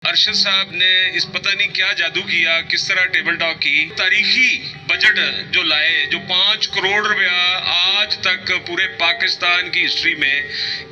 ارشد صاحب نے اس پتہ نہیں کیا جادو کیا، کس طرح ٹیبل ٹاک کی، تاریخی بجٹ جو لائے، جو 5 کروڑ روپیہ آج تک پورے پاکستان کی ہسٹری میں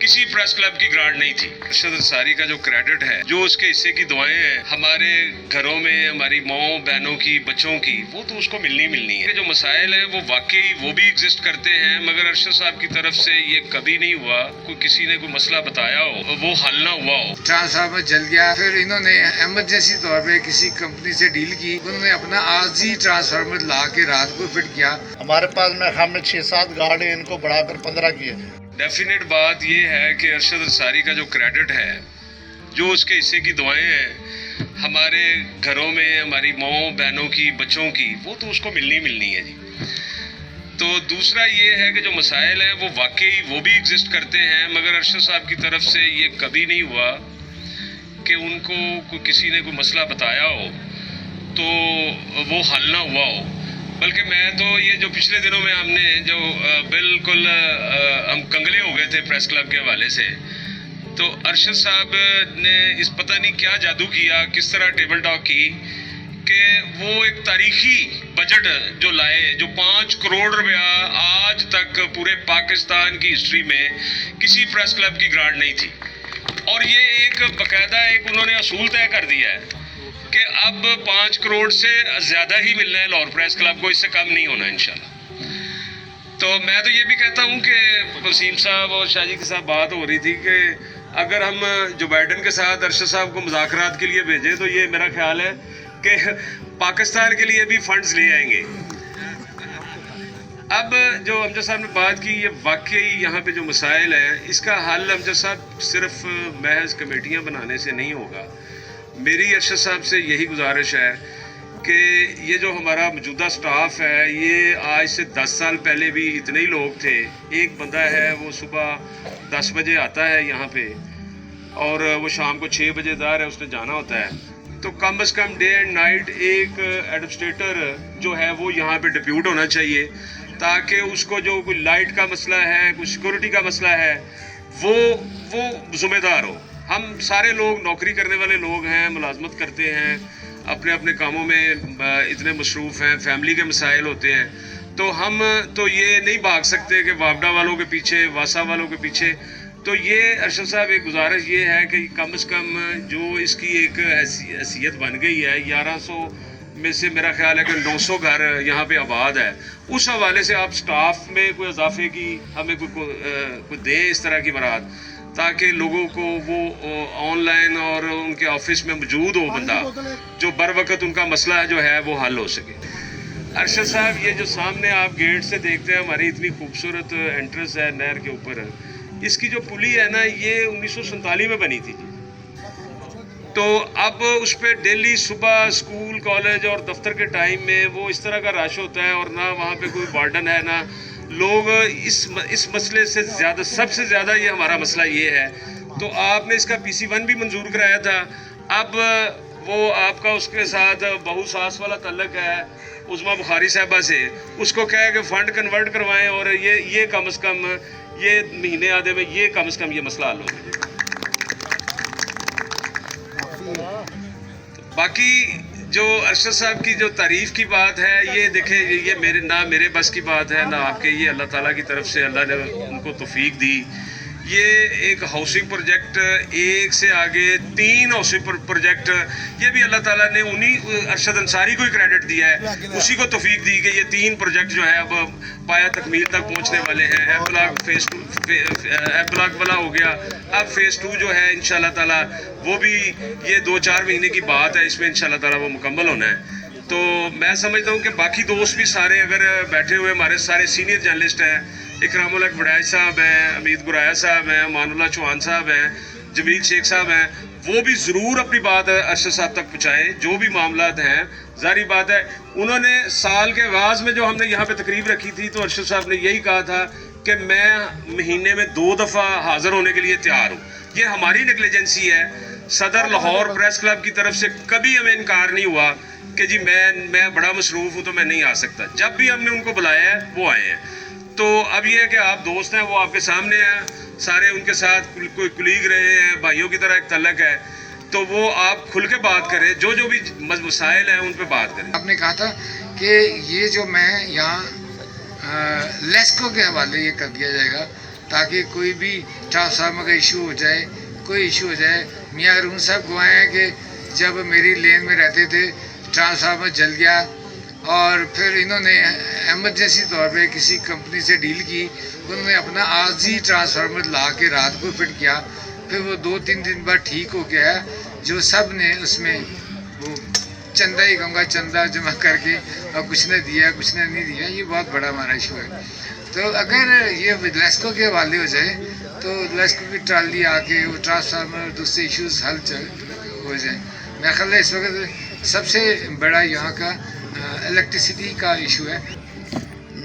کسی پریس کلب کی گرانٹ نہیں تھی۔ ارشد انصاری کا جو کریڈٹ ہے، جو اس کے حصے کی دعائیں ہیں ہمارے گھروں میں، ہماری ماؤں بہنوں کی، بچوں کی، وہ تو اس کو ملنی ہے۔ جو مسائل ہیں وہ واقعی وہ بھی ایگزسٹ کرتے ہیں، مگر ارشد صاحب کی طرف سے یہ کبھی نہیں ہوا کوئی کسی نے کوئی مسئلہ بتایا ہو وہ حل نہ ہوا ہو۔ ٹرانسفارمر جل گیا، پھر انہوں نے ایمرجنسی طور پہ کسی کمپنی سے ڈیل کی، انہوں نے اپنا عارضی ٹرانسفارمر لا کے رات کو فٹ کیا۔ ہمارے پاس میں ہم نے 6-7 گاڑی ان کو بڑھا کر 15 کیے۔ ڈیفینیٹ بات یہ ہے کہ ارشد انصاری کا جو کریڈٹ ہے، جو اس کے حصے کی دعائیں ہیں ہمارے گھروں میں، ہماری ماؤں بہنوں کی، بچوں کی، وہ تو اس کو ملنی ہے جی۔ تو دوسرا یہ ہے کہ جو مسائل ہیں وہ واقعی وہ بھی ایگزسٹ کرتے ہیں، مگر ارشد صاحب کی طرف سے یہ کبھی نہیں ہوا کہ ان کو کوئی کسی نے کوئی مسئلہ بتایا ہو تو وہ حل نہ ہوا ہو۔ بلکہ میں تو یہ جو پچھلے دنوں میں ہم نے جو بالکل ہم کنگلے ہو گئے تھے پریس کلب کے حوالے سے، تو ارشد صاحب نے اس پتہ نہیں کیا جادو کیا، کس طرح ٹیبل ٹاک کی کہ وہ ایک تاریخی بجٹ جو لائے، جو 5 کروڑ روپیہ آج تک پورے پاکستان کی ہسٹری میں کسی پریس کلب کی گرانٹ نہیں تھی، اور یہ ایک باقاعدہ ایک انہوں نے اصول طے کر دیا ہے کہ اب 5 کروڑ سے زیادہ ہی ملنا ہے لاہور پریس کلب کو، اس سے کم نہیں ہونا انشاءاللہ۔ تو میں تو یہ بھی کہتا ہوں کہ وسیم صاحب اور شاہ جی کے ساتھ بات ہو رہی تھی کہ اگر ہم جو بائیڈن کے ساتھ ارشد صاحب کو مذاکرات کے لیے بھیجیں تو یہ میرا خیال ہے کہ پاکستان کے لیے بھی فنڈز لے آئیں گے۔ اب جو امجد صاحب نے بات کی، یہ واقعی یہاں پہ جو مسائل ہیں اس کا حل امجد صاحب صرف محض کمیٹیاں بنانے سے نہیں ہوگا۔ میری ارشد صاحب سے یہی گزارش ہے کہ یہ جو ہمارا موجودہ سٹاف ہے، یہ آج سے 10 سال پہلے بھی اتنے ہی لوگ تھے۔ ایک بندہ ہے وہ صبح 10 بجے آتا ہے یہاں پہ اور وہ شام کو 6 بجے دار ہے، اس نے جانا ہوتا ہے۔ تو کم از کم ڈے اینڈ نائٹ ایک ایڈمنسٹریٹر جو ہے وہ یہاں پہ ڈپیوٹ ہونا چاہیے، تاکہ اس کو جو کوئی لائٹ کا مسئلہ ہے، کوئی سیکورٹی کا مسئلہ ہے، وہ ذمہ دار ہو۔ ہم سارے لوگ نوکری کرنے والے لوگ ہیں، ملازمت کرتے ہیں، اپنے اپنے کاموں میں اتنے مصروف ہیں، فیملی کے مسائل ہوتے ہیں، تو ہم تو یہ نہیں بھاگ سکتے کہ واپڈا والوں کے پیچھے، واسا والوں کے پیچھے۔ تو یہ ارشد صاحب ایک گزارش یہ ہے کہ کم از کم جو اس کی ایک حیثیت بن گئی ہے، 1100 میں سے میرا خیال ہے کہ 900 گھر یہاں پہ آباد ہے، اس حوالے سے آپ سٹاف میں کوئی اضافے کی ہمیں کوئی دیں اس طرح کی برات، تاکہ لوگوں کو وہ آن لائن اور ان کے آفس میں موجود ہو بندہ جو بر وقت ان کا مسئلہ جو ہے وہ حل ہو سکے۔ ارشد صاحب یہ جو سامنے آپ گیٹ سے دیکھتے ہیں، ہماری اتنی خوبصورت انٹرنس ہے نہر کے اوپر، اس کی جو پلی ہے نا، یہ 1947 میں بنی تھی جی۔ تو اب اس پہ ڈیلی صبح اسکول، کالج اور دفتر کے ٹائم میں وہ اس طرح کا رش ہوتا ہے، اور نہ وہاں پہ کوئی وارڈن ہے، نہ لوگ اس مسئلے سے زیادہ، سب سے زیادہ یہ ہمارا مسئلہ یہ ہے۔ تو آپ نے اس کا PC1 بھی منظور کرایا تھا، اب وہ آپ کا اس کے ساتھ بہو ساس والا تعلق ہے عظمیٰ بخاری صاحبہ سے، اس کو کہے کہ فنڈ کنورٹ کروائیں، اور یہ کم از کم یہ مہینے آدھے میں یہ کم از کم یہ مسئلہ حل ہو۔ باقی جو ارشد صاحب کی جو تعریف کی بات ہے، یہ دیکھیں، یہ میرے بس کی بات ہے نہ آپ کے، یہ اللہ تعالیٰ کی طرف سے اللہ نے ان کو توفیق دی۔ یہ ایک ہاؤسنگ پروجیکٹ، ایک سے آگے 3 ہاؤسنگ پروجیکٹ، یہ بھی اللہ تعالیٰ نے ارشد انصاری کو ہی کریڈٹ دیا ہے، اسی کو توفیق دی کہ یہ 3 پروجیکٹ جو ہے اب پایا تکمیل تک پہنچنے والے ہیں۔ ایف بلاک والا ہو گیا، اب فیز 2 جو ہے انشاءاللہ تعالیٰ وہ بھی یہ 2-4 مہینے کی بات ہے، اس میں انشاءاللہ تعالیٰ وہ مکمل ہونا ہے۔ تو میں سمجھتا ہوں کہ باقی دوست بھی سارے اگر بیٹھے ہوئے ہمارے سارے سینئر جرنلسٹ ہیں، اکرام الحق وڈائچ صاحب ہیں، امید گرایا صاحب ہیں، امان اللہ چوہان صاحب ہیں، جمیل شیخ صاحب ہیں، وہ بھی ضرور اپنی بات ارشد صاحب تک پہنچائیں، جو بھی معاملات ہیں۔ ظاہری بات ہے انہوں نے سال کے آغاز میں جو ہم نے یہاں پہ تقریب رکھی تھی، تو ارشد صاحب نے یہی کہا تھا کہ میں مہینے میں 2 دفعہ حاضر ہونے کے لیے تیار ہوں۔ یہ ہماری نیگلیجنسی ہے، صدر لاہور پریس کلب کی طرف سے کبھی ہمیں انکار نہیں ہوا کہ جی میں بڑا مصروف ہوں تو میں نہیں آ سکتا۔ جب بھی ہم نے ان کو بلایا ہے وہ آئے ہیں۔ تو اب یہ ہے کہ آپ دوست ہیں، وہ آپ کے سامنے ہیں، سارے ان کے ساتھ کوئی کلیگ رہے ہیں، بھائیوں کی طرح ایک تعلق ہے۔ تو وہ آپ کھل کے بات کریں, جو بھی مسائل ہیں ان پہ بات کریں. آپ نے کہا تھا کہ یہ جو میں یہاں لیسکو کے حوالے یہ کر دیا جائے گا تاکہ کوئی بھی ٹرانسفارمر کا ایشو ہو جائے, کوئی ایشو ہو جائے. میاں ارون صاحب گوائے ہیں کہ جب میری لین میں رہتے تھے ٹرانسفارمر جل گیا اور پھر انہوں نے ایمرجنسی طور پہ کسی کمپنی سے ڈیل کی, انہوں نے اپنا عارضی ٹرانسفارمر لا کے رات کو فٹ کیا, پھر وہ 2-3 دن بعد ٹھیک ہو گیا. جو سب نے اس میں وہ چندہ ہی کہوں گا, چندہ جمع کر کے اور کچھ نے دیا کچھ نے نہیں دیا, یہ بہت بڑا ہمارا ایشو ہے. تو اگر یہ لیسکو کے حوالے ہو جائے تو لیسکو کی ٹرالی آ کے وہ ٹرانسفارمر دوسرے ایشوز حل ہو جائیں. میرا خیال ہے اس وقت سب سے بڑا یہاں کا الیکٹریسٹی کا ایشو ہے.